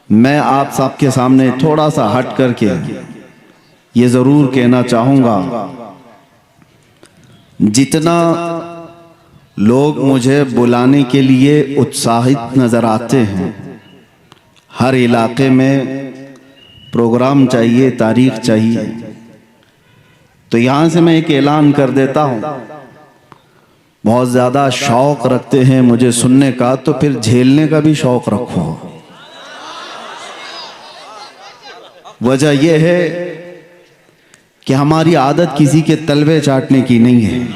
मैं आप सबके सामने थोड़ा सा हट करके ये ज़रूर कहना चाहूँगा, जितना लोग मुझे बुलाने के लिए उत्साहित नज़र आते हैं, हर इलाके में प्रोग्राम चाहिए, तारीख चाहिए, तो यहाँ से मैं एक ऐलान कर देता हूँ, बहुत ज़्यादा शौक़ रखते हैं मुझे सुनने का, तो फिर झेलने का भी शौक़ रखो। वजह यह है कि हमारी आदत किसी के तलवे चाटने की नहीं है।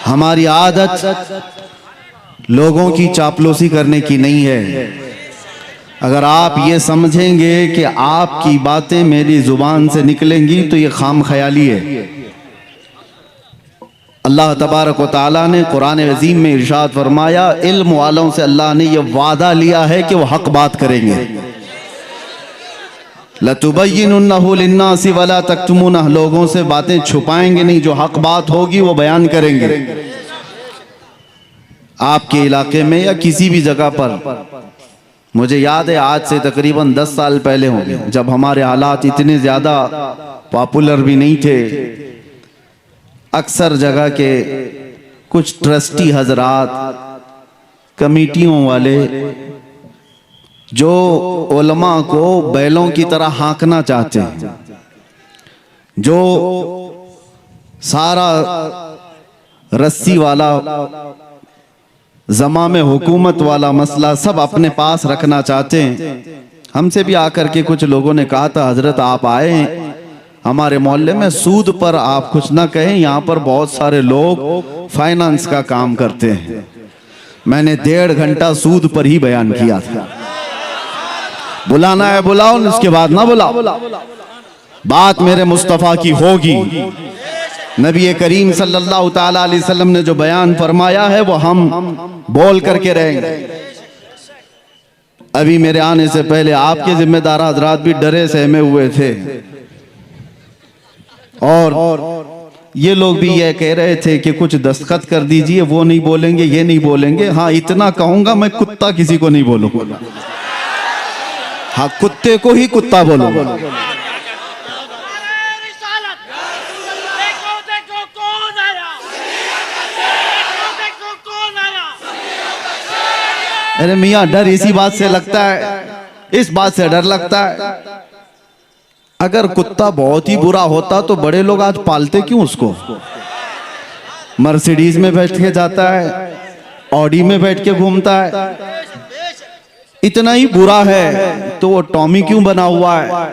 हमारी आदत लोगों की चापलूसी करने की नहीं है। अगर आप ये समझेंगे कि आपकी बातें मेरी जुबान से निकलेंगी तो ये खाम ख्याली है। अल्लाह तबारक व तआला ने कुरान अज़ीम में इरशाद फरमाया, इल्म वालों से अल्लाह ने यह वादा लिया है कि वो हक बात करेंगे। लतुबय्यिनुन्नहु लिन्नासि वला तक्तुमूनह, लोगों से बातें छुपाएंगे नहीं, जो हक बात होगी वो बयान करेंगे। आपके इलाके में या किसी भी जगह पर, मुझे याद है आज से तकरीबन 10 साल पहले होंगे, जब हमारे हालात इतने ज़्यादा पॉपुलर भी नहीं थे, अक्सर जगह के कुछ ट्रस्टी हजरात, कमेटियों वाले जो उलमा को बैलों की तरह हाँकना चाहते हैं, जो सारा रस्सी वाला ज़माम हुकूमत वाला मसला सब अपने पास रखना चाहते हैं, हमसे भी आकर के कुछ लोगों ने कहा था, हजरत आप आए हैं हमारे मोहल्ले में, सूद पर आप कुछ ना कहें, यहाँ पर बहुत सारे लोग फाइनेंस का काम करते हैं। मैंने 1.5 घंटा सूद पर ही बयान किया था। बुलाना है बुलाओ, उसके बाद ना बुलाओ। बात मेरे मुस्तफ़ा की होगी। नबी करीम सल्लल्लाहु ताला अलैहि वसल्लम ने जो बयान फरमाया है वो हम बोल करके रहेंगे। अभी मेरे आने से पहले आपके जिम्मेदार हजरात भी डरे सहमे हुए थे, और ये लोग भी ये कह रहे थे कि कुछ दस्तखत कर दीजिए, वो नहीं बोलेंगे, ये नहीं बोलेंगे। हाँ, इतना कहूंगा, मैं कुत्ता किसी को नहीं बोलूंगा। हाँ, कुत्ते को ही कुत्ता बोलूंगा। अरे मियाँ, डर इसी बात से लगता है, इस बात से डर लगता है, अगर कुत्ता बहुत ही बुरा होता तो बड़े लोग आज पालते क्यों उसको? मर्सिडीज में बैठ के जाता है, ऑडी में बैठ के घूमता है, इतना ही बुरा है तो वो टॉमी क्यों बना हुआ है?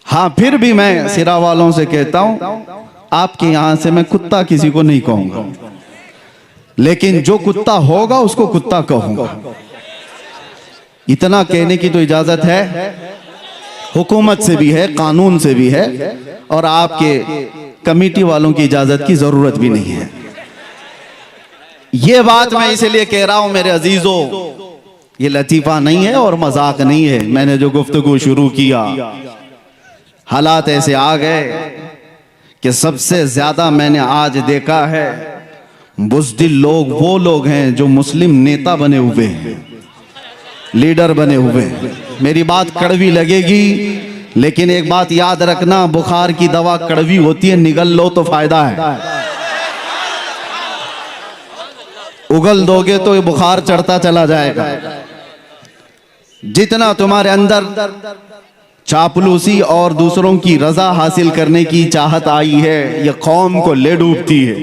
हाँ, फिर भी मैं सिरा वालों से कहता हूं, आपके यहां से मैं कुत्ता किसी को नहीं कहूंगा, लेकिन जो कुत्ता होगा उसको कुत्ता कहूंगा। इतना कहने की तो इजाजत है, हुकूमत से भी है, कानून से भी है, और आपके कमेटी वालों की इजाजत की जरूरत भी नहीं है। ये बात मैं इसलिए कह रहा हूं मेरे अजीजों, ये लतीफा नहीं है और मजाक नहीं है। मैंने जो गुफ्तगू शुरू किया, हालात ऐसे आ गए कि सबसे ज्यादा मैंने आज देखा है बुज़दिल लोग वो लोग हैं जो मुस्लिम नेता बने हुए हैं, लीडर बने हुए हैं। मेरी बात कड़वी लगेगी, लेकिन एक बात याद रखना, बुखार की दवा कड़वी होती है, निगल लो तो फायदा है, उगल दोगे तो ये बुखार चढ़ता चला जाएगा। जितना तुम्हारे अंदर चापलूसी और दूसरों की रजा हासिल करने की चाहत आई है, ये कौम को ले डूबती है,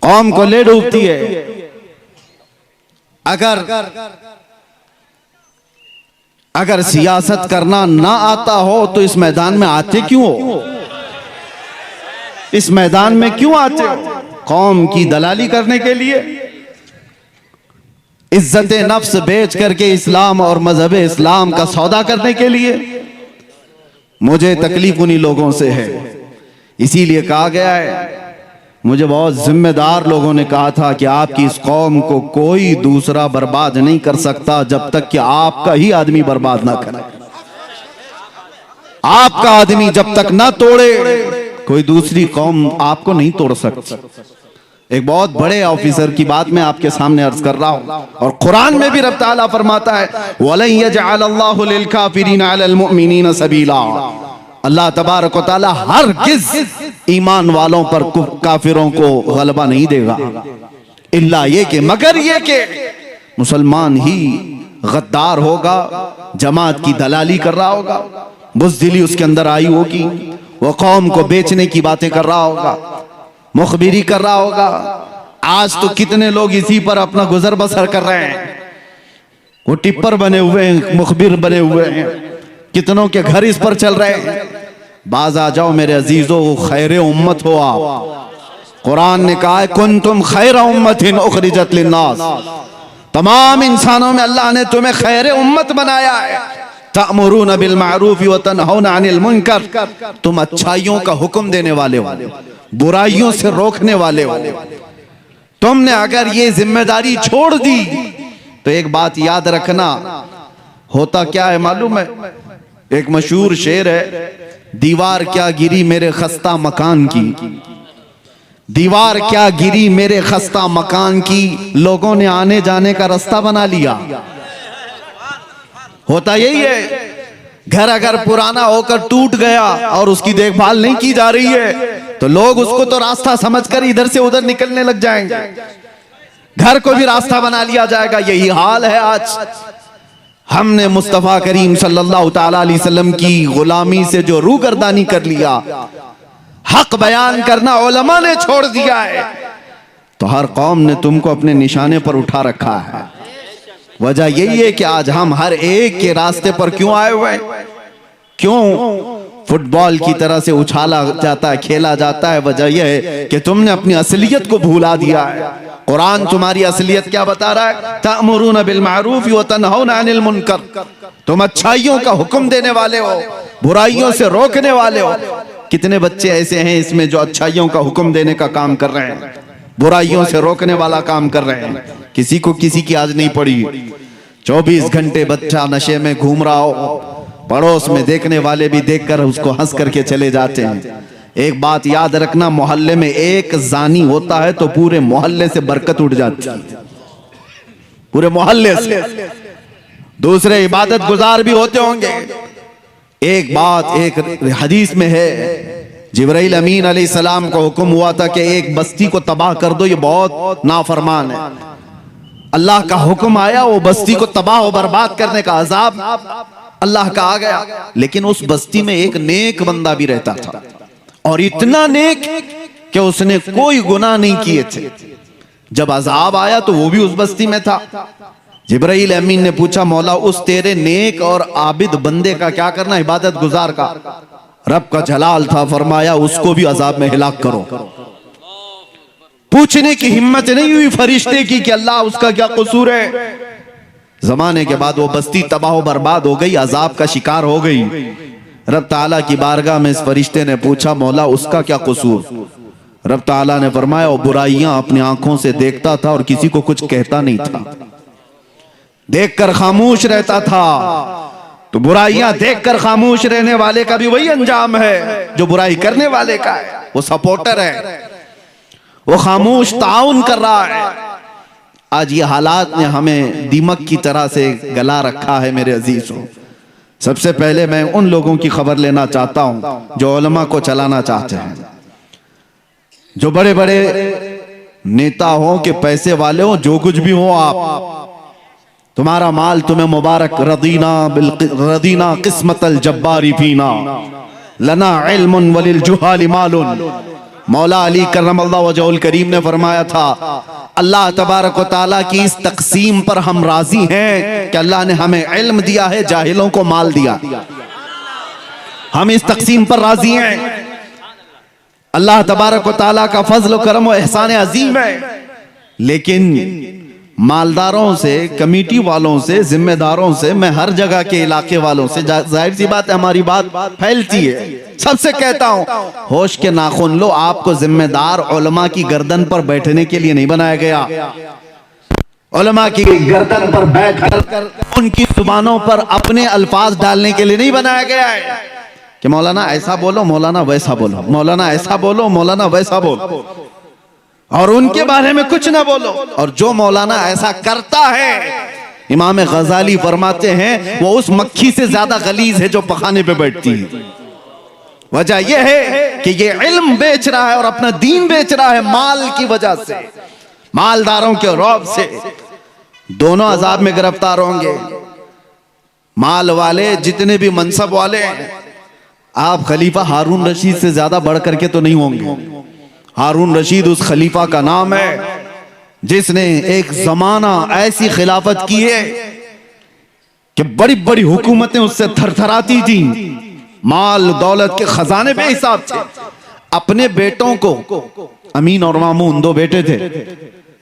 कौम को ले डूबती है। अगर सियासत करना ना आता हो तो इस मैदान में आते क्यों हो? इस मैदान में क्यों आते हो? कौम की दलाली करने के लिए, इज्जत नफ्स बेच करके इस्लाम और मजहब इस्लाम का सौदा करने के लिए? मुझे तकलीफ उन्हीं लोगों से है, इसीलिए कहा गया है, मुझे बहुत जिम्मेदार लोगों ने कहा था कि आपकी इस कौम को कोई दूसरा बर्बाद नहीं कर सकता जब तक कि आपका ही आदमी बर्बाद ना करे। आपका आदमी जब तक ना तोड़े, कोई दूसरी कौम आपको नहीं तोड़ सकती। एक बहुत बड़े ऑफिसर की बात मैं आपके सामने अर्ज कर रहा हूं। और कुरान में भी रब ताला फरमाता है वलन यजअलल्लाहु लिल काफिरीना अलल मुमिनीना सबीला। अल्लाह तबारक व तआला हरगिज़ ईमान वालों पर काफिरों को गलबा नहीं देगा, इल्ला ये कि मगर ये कि मुसलमान ही गद्दार होगा, जमात की दलाली कर रहा होगा, बुज़दिली उसके अंदर आई होगी, वो कौम को बेचने की बातें कर रहा होगा, मुखबिरी कर रहा होगा। आज तो कितने लोग इसी पर अपना गुजर बसर कर रहे हैं, वो टिप्पर बने हुए हैं, मुखबिर बने हुए हैं, कितनों के घर इस पर चल रहे हैं। बाज आ जाओ मेरे अजीजों, खैर उम्मत हो आप। कुरान ने कहा है कुंतुम खैर उम्मतिन उखरिजत लिन्नास, तमाम इंसानों में अल्लाह ने तुम्हें खैर उम्मत बनाया है। तअमुरून बिल मारूफ व तनहौना अनिल मुनकर, तुम अच्छाइयों का हुक्म देने वाले हो, बुराइयों से रोकने वाले हो। तुमने अगर ये जिम्मेदारी छोड़ दी तो एक बात याद रखना, होता क्या है मालूम है? एक मशहूर शेर है, दीवार क्या गिरी मेरे खस्ता मकान की, दीवार क्या गिरी मेरे खस्ता मकान की, लोगों ने आने जाने का रास्ता बना लिया। होता यही है, घर अगर पुराना होकर टूट गया और उसकी देखभाल नहीं की जा रही है तो लोग उसको तो रास्ता समझकर इधर से उधर निकलने लग जाएंगे, घर को भी रास्ता बना लिया जाएगा। यही हाल है आज। हमने मुस्तफा करीम सल्लल्लाहु ताला अलैहि वसल्लम की गुलामी से जो रूगर्दानी कर लिया, हक बयान करना उलमा ने छोड़ दिया है, तो हर कौम ने तुमको अपने निशाने पर उठा रखा है। वजह यही है कि आज हम हर एक के रास्ते पर क्यों आए हुए हैं? क्यों फुटबॉल की तरह से उछाला जाता है, खेला जाता है? वजह यह है कि तुमने अपनी असलियत को भूला दिया है। कुरान तुम्हारी असलियत क्या बता रहा है? तअमुरून बिल मारूफ व तनहौना अनिल मुनकर, तुम अच्छाइयों का हुक्म देने वाले हो, बुराइयों से रोकने वाले हो। कितने बच्चे ऐसे हैं इसमें जो अच्छाइयों का हुक्म देने का काम कर रहे हैं, बुराइयों से रोकने वाला काम कर रहे हैं। किसी को किसी की आज नहीं पड़ी। 24 घंटे बच्चा नशे में घूम रहा हो, पड़ोस में देखने वाले भी देखकर उसको हंस करके चले जाते हैं। एक बात याद रखना, मोहल्ले में एक जानी होता है तो पूरे मोहल्ले से बरकत उठ जाती है, पूरे मोहल्ले से। दूसरे इबादत गुजार भी होते होंगे। एक बात एक हदीस में है, जिब्राइल अमीन अलैहिस्सलाम को हुक्म हुआ था कि एक बस्ती को तबाह कर दो, ये बहुत नाफरमान है। अल्लाह का हुक्म आया, वो बस्ती को तबाह और बर्बाद करने का अजाब अल्लाह का आ गया। लेकिन उस बस्ती में एक नेक बंदा भी रहता था, और इतना नेक कि उसने कोई गुनाह नहीं किए थे। जब अजाब आया तो वो भी उस बस्ती में था। जिब्राइल अमीन ने पूछा, मौला उस तेरे नेक और आबिद बंदे का क्या करना, इबादत गुजार का? रब का जलाल था, फरमाया उसको भी अजाब में हिलाक करो। पूछने की हिम्मत नहीं हुई फरिश्ते की कि अल्लाह उसका क्या कसूर है। जमाने के बाद वो बस्ती तबाह बर्बाद हो गई, अजाब का शिकार हो गई। रब ताला की बारगाह में इस फरिश्ते ने पूछा, मौला उसका क्या कसूर? रब ताला ने फरमाया, वो बुराइयां अपनी आंखों से देखता था और किसी को कुछ कहता नहीं था, देखकर खामोश रहता था। तो बुराइयां देखकर खामोश रहने वाले का भी वही अंजाम है जो बुराई करने वाले का है। वो सपोर्टर है, वो खामोश ताउन कर रहा है। आज ये हालात ने हमें दीमक की तरह से गला रखा है मेरे अजीजों। सबसे पहले मैं उन लोगों की खबर लेना चाहता हूं जो उलमा को चलाना चाहते हैं, जो बड़े बड़े नेता हो कि पैसे वाले हो, जो कुछ भी हो आप, तुम्हारा माल तुम्हें मुबारक। रदीना किस्मतल जब्बारी फीना लना इल्मुन वलिल जुहाली मालुन। मौला अली करमल्लाहु वजहुल करीम ने फरमाया था, अल्लाह तबारक व तआला की इस तकसीम पर हम राजी हैं कि अल्लाह ने हमें इल्म दिया है, जाहिलों को माल दिया। हम इस तकसीम पर राजी हैं। अल्लाह तबारक व तआला का फजल करम व एहसान अजीम है। लेकिन मालदारों से, कमेटी वालों से, जिम्मेदारों से, मैं हर जगह के इलाके वालों से, जाहिर सी बात है हमारी बात फैलती है, सबसे कहता हूं, होश के नाखून लो। आपको जिम्मेदार उलमा की गर्दन पर बैठने के लिए नहीं बनाया गया। उलमा की गर्दन पर बैठकर उनकी जुबानों पर अपने अल्फाज डालने के लिए नहीं बनाया गया है कि मौलाना ऐसा बोलो, मौलाना वैसा बोलो, मौलाना ऐसा बोलो, मौलाना वैसा बोलो। और उनके बारे में कुछ ना बोलो। और जो मौलाना ऐसा करता है, इमाम गजाली फरमाते हैं, वो उस मक्खी से ज्यादा गलीज है जो पखाने पे बैठती है। वजह यह है कि ये इल्म बेच रहा है और अपना दीन बेच रहा है माल की वजह से, मालदारों के रौब से। दोनों अजाब में गिरफ्तार होंगे। माल वाले जितने भी मनसब वाले, आप खलीफा हारून रशीद से ज्यादा बढ़ करके तो नहीं होंगे। हारून रशीद उस खलीफा का नाम है जिसने एक जमाना ऐसी खिलाफत की है कि बड़ी बड़ी हुकूमतें उससे थरथराती थी। माल दौलत के खजाने पे हिसाब थे। अपने बेटों को, अमीन और मामून दो बेटे थे,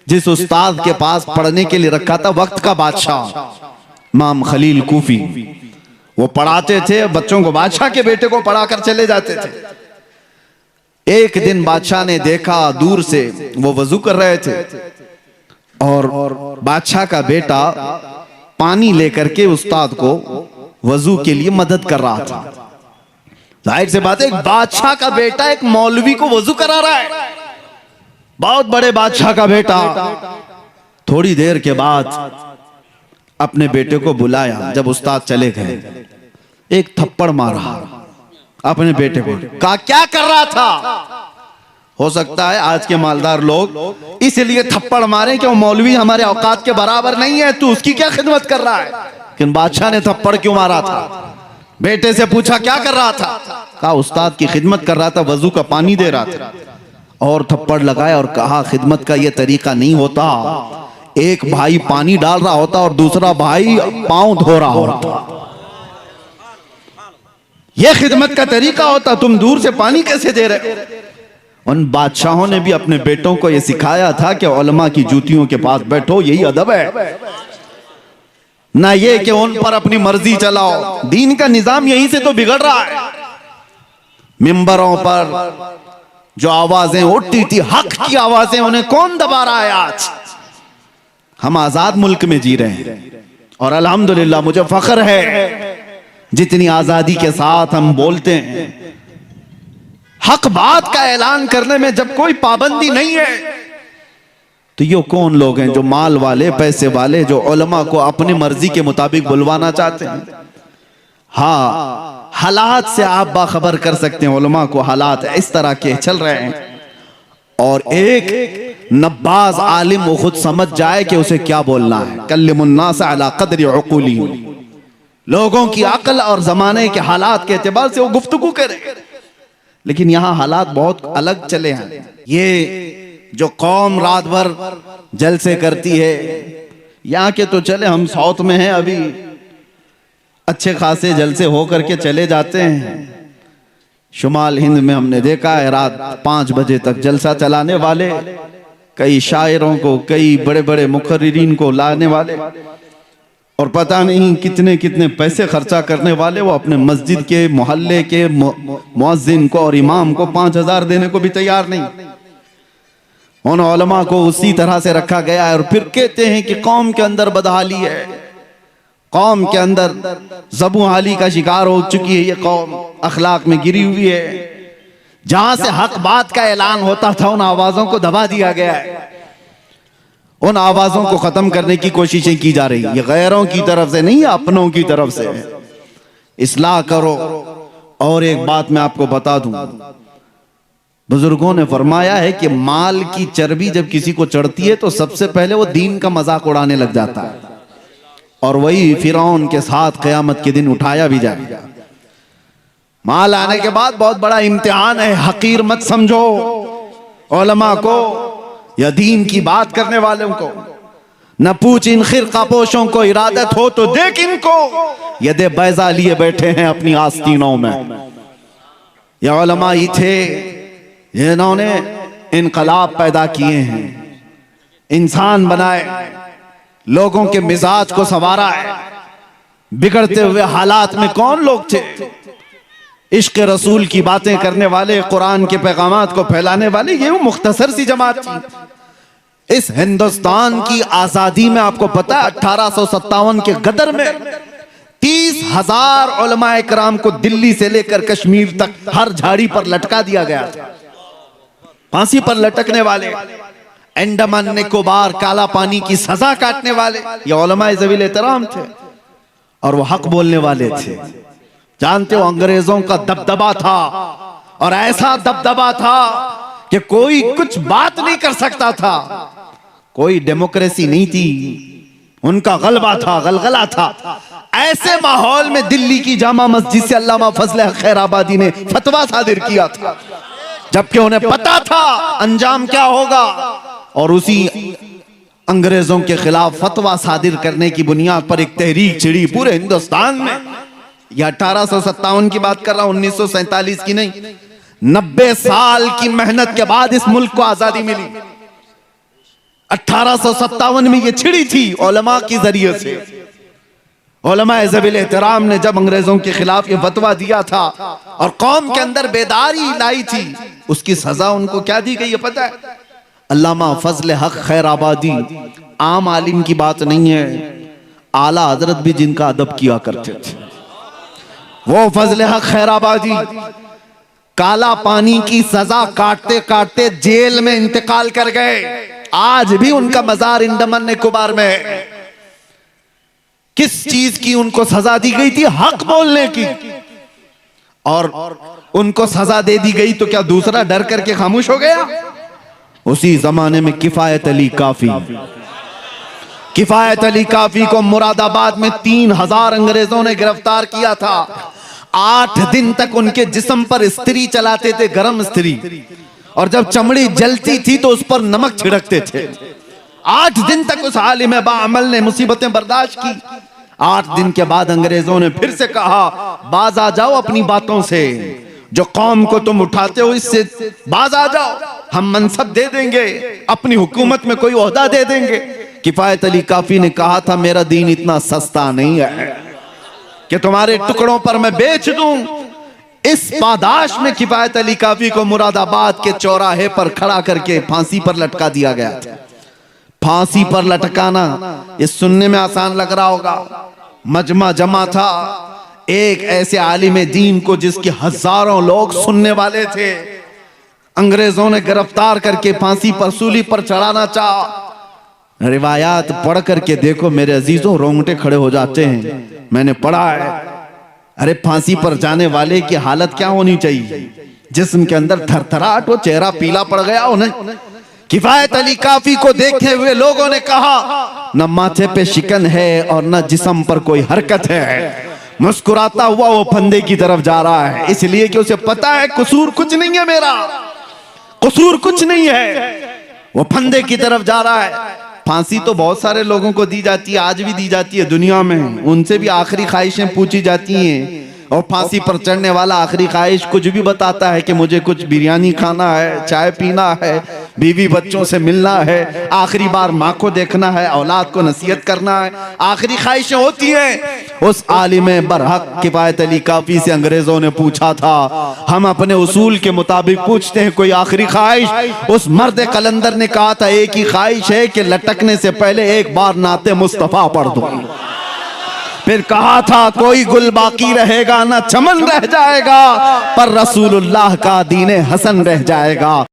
जिस उस्ताद के पास पढ़ने के लिए रखा था वक्त का बादशाह इमाम खलील कूफी, वो पढ़ाते थे बच्चों को, बादशाह के बेटे को पढ़ाकर चले जाते थे। एक दिन बादशाह ने देखा दूर से, वो वजू कर रहे थे और बादशाह का बेटा पानी लेकर के उस्ताद को वजू के लिए मदद कर रहा था। जाहिर सी बात है, एक बादशाह का बेटा एक मौलवी को वजू करा रहा है, बहुत बड़े बादशाह का बेटा। थोड़ी देर के बाद अपने बेटे को बुलाया। जब उस्ताद चले गए, एक थप्पड़ मारा अपने बेटे को। कहा क्या कर रहा था? हो सकता है आज के मालदार लोग इसलिए थप्पड़ मारे कि वो मौलवी हमारे औकात के बराबर नहीं है, तू उसकी क्या खिदमत कर रहा है। लेकिन बादशाह ने थप्पड़ क्यों मारा था? बेटे से पूछा क्या कर रहा था? कहा उस्ताद की खिदमत कर रहा था, वजू का पानी दे रहा था। और थप्पड़ लगाया और कहा खिदमत का यह तरीका नहीं होता। एक भाई पानी डाल रहा होता और दूसरा भाई पांव धो रहा होता, यह खिदमत का तरीका होता। तुम दूर से पानी कैसे दे रहे हो? उन बादशाहों ने भी अपने बेटों को यह सिखाया था कि उलमा की जूतियों के पास बैठो, यही अदब है, ना ये कि उन पर अपनी मर्जी चलाओ। दीन का निजाम यहीं से तो बिगड़ रहा है। मिंबरों पर जो आवाजें उठती थी, हक की आवाजें, उन्हें कौन दबा रहा है? आज हम आजाद मुल्क में जी रहे हैं और अल्हम्दुलिल्लाह मुझे फख्र है जितनी आजादी के साथ हम बोलते हैं। हक बात का ऐलान करने में जब कोई पाबंदी नहीं है, तो ये कौन लोग हैं जो माल वाले, पैसे वाले, जो उलमा को अपनी मर्जी के मुताबिक बुलवाना चाहते हैं? हाँ, हालात से आप बाखबर कर सकते हैं उलमा को, हालात इस तरह के चल रहे हैं। और एक नब्बाज आलिम वो खुद समझ जाए कि उसे क्या बोलना है। कल्लिमुन्नास अला क़द्रि उक़ूली, लोगों की अक्ल और जमाने के हालात के एतबार से वो गुफ्तगू करे। लेकिन यहाँ हालात बहुत अलग चले हैं। ये जो कौम रात भर जलसे करती है, यहाँ के तो चले, हम साउथ में हैं, अभी अच्छे खासे जलसे हो करके चले जाते हैं। शुमाल हिंद में हमने देखा है रात 5 बजे तक जलसा चलाने वाले, कई शायरों को, कई बड़े बड़े मुकर्रिरीन को लाने वाले, और पता नहीं कितने कितने पैसे खर्चा करने वाले। वो अपने मस्जिद के, मोहल्ले के मुअज्जिन को और इमाम को 5000 देने को भी तैयार नहीं। उन उलमा को उसी तरह से रखा गया है और फिर कहते हैं कि कौम के अंदर बदहाली है, कौम के अंदर ज़बू हाली का शिकार हो चुकी है, ये कौम अखलाक में गिरी हुई है। जहां से हक बात का ऐलान होता था, उन आवाजों को दबा दिया गया है, उन आवाजों को खत्म करने की कोशिशें की जा रही है। ये गैरों की तरफ से नहीं, अपनों की तरफ से है। इस्लाह करो। और एक बात मैं आपको बता दूं, बुजुर्गों ने फरमाया है कि माल की चर्बी जब किसी को चढ़ती है तो सबसे पहले वो दीन का मजाक उड़ाने लग जाता है, और वही फिरौन के साथ क़यामत के दिन उठाया भी जाएगा। माल आने के बाद बहुत बड़ा इम्तिहान है, हकीर मत समझो उलमा को या दीन की बात करने वालों को। न पूछ इन खिरका पोशों को, इरादत हो तो देख इनको, यदे बैजा लिए बैठे हैं अपनी आस्तीनों में। ये उलमा ही थे जिन्होंने इनकलाब पैदा किए हैं, इंसान बनाए, लोगों के मिजाज को संवारा है। बिगड़ते हुए हालात में कौन लोग थे? इश्क रसूल की बातें करने वाले, कुरान के पैगामात को फैलाने वाले, ये वो मुख्तसर सी जमात थी। इस हिंदुस्तान की आजादी में आपको पता है 1857 के गदर में 30,000 उलमाए कराम को दिल्ली से लेकर कश्मीर तक हर झाड़ी पर लटका दिया गया था, फांसी पर लटकने वाले। अंडमान निकोबार काला पानी की सजा काटने वाले ये उलमाए ज़वील एहतराम थे और वो हक बोलने वाले थे। जानते हो अंग्रेजों का दबदबा था और ऐसा दबदबा था कि कोई कुछ बात नहीं कर सकता था, कोई डेमोक्रेसी नहीं थी, उनका गलबा था, गलगला था। ऐसे माहौल में दिल्ली की जामा मस्जिद से अल्लामा फजल हक खैराबादी ने फतवा सादिर किया था, जबकि उन्हें पता था अंजाम क्या होगा। और उसी अंग्रेजों के खिलाफ फतवा सादिर करने की बुनियाद पर एक तहरीक छिड़ी पूरे हिंदुस्तान में। यह 1857 की बात कर रहा हूं, 1947 की नहीं। 90 साल की मेहनत के बाद इस मुल्क को आजादी मिली। 1857 में यह छिड़ी थी उलमा के जरिए से। उलमाए ज़वील एहतराम ने जब अंग्रेजों के खिलाफ यह फतवा दिया था और कौम के अंदर बेदारी लाई थी, उसकी सजा उनको क्या दी गई है पता है? अल्लामा फजल हक खैराबादी आम आलिम की बात नहीं है, आला हजरत भी जिनका अदब किया करते थे, वो फजल हक खैराबादी काला पानी की सजा काटते काटते जेल में इंतकाल कर गए। आज भी उनका मजार अंडमान निकोबार में है। किस चीज की उनको सजा दी गई थी? हक बोलने की। और उनको सजा दे दी गई तो क्या दूसरा डर करके खामोश हो गया? उसी जमाने में किफायत अली काफी, किफायत अली काफी को मुरादाबाद में 3000 अंग्रेजों ने गिरफ्तार किया था। 8 दिन तक उनके जिस्म पर इस्त्री चलाते थे, गरम इस्त्री, और जब चमड़ी जलती थी तो उस पर नमक छिड़कते थे। 8 दिन तक उस आलिम बाअमल ने मुसीबतें बर्दाश्त की। 8 दिन के बाद अंग्रेजों ने फिर से कहा, बाज आ जाओ अपनी बातों से, जो कौम को तुम उठाते हो इससे बाज आ जाओ, हम मनसब दे देंगे, अपनी हुकूमत में कोई ओहदा दे देंगे। किफायत अली काफी ने कहा था, मेरा दीन इतना सस्ता नहीं है कि तुम्हारे टुकड़ों पर मैं बेच दूं। इस पादाश में किफायत अली काफी को मुरादाबाद के चौराहे पर खड़ा करके फांसी पर लटका दिया गया था। फांसी पर लटकाना ये सुनने में आसान लग रहा होगा, मजमा जमा था एक ऐसे आलिम दीन को जिसके हजारों लोग सुनने वाले थे। अंग्रेजों ने गिरफ्तार करके फांसी पर सूली पर चढ़ाना चाहा। रिवायात पढ़ करके देखो मेरे अजीजों, रोंगटे खड़े हो जाते हैं। मैंने पढ़ा है, अरे फांसी पर जाने वाले की हालत क्या होनी चाहिए? जिस्म के अंदर थरथराहट हो, चेहरा पीला पड़ गया हो। नहीं, किफायत अली काफी को देखते हुए लोगों ने कहा, न माथे पे शिकन है और न जिस्म पर कोई हरकत है। मुस्कुराता हुआ वो फंदे की तरफ जा रहा है, इसलिए कि उसे पता है कसूर कुछ नहीं है, मेरा कसूर कुछ नहीं है। वो फंदे की तरफ जा रहा है। फांसी तो बहुत सारे लोगों को दी जाती है, आज भी दी जाती है दुनिया में। उनसे भी आखिरी ख्वाहिशें पूछी जाती हैं, और फांसी पर चढ़ने वाला आखिरी ख्वाहिश कुछ भी बताता है कि मुझे कुछ बिरयानी खाना है, चाय पीना है, बीवी बच्चों से मिलना है, आखिरी बार माँ को देखना है, औलाद को नसीहत करना है, आखिरी ख्वाहिशें होती हैं। उस आलिम बरहक किफायत अली काफी से अंग्रेजों ने पूछा था, हम अपने उसूल के मुताबिक पूछते हैं, कोई आखिरी ख्वाहिश? उस मर्द कलंदर ने कहा था, एक ही ख्वाहिश है कि लटकने से पहले एक बार नाते मुस्तफा पढ़ दो। फिर कहा था, कोई गुल बाकी रहेगा ना चमन रह जाएगा, पर रसूलुल्लाह का दीने हसन रह जाएगा।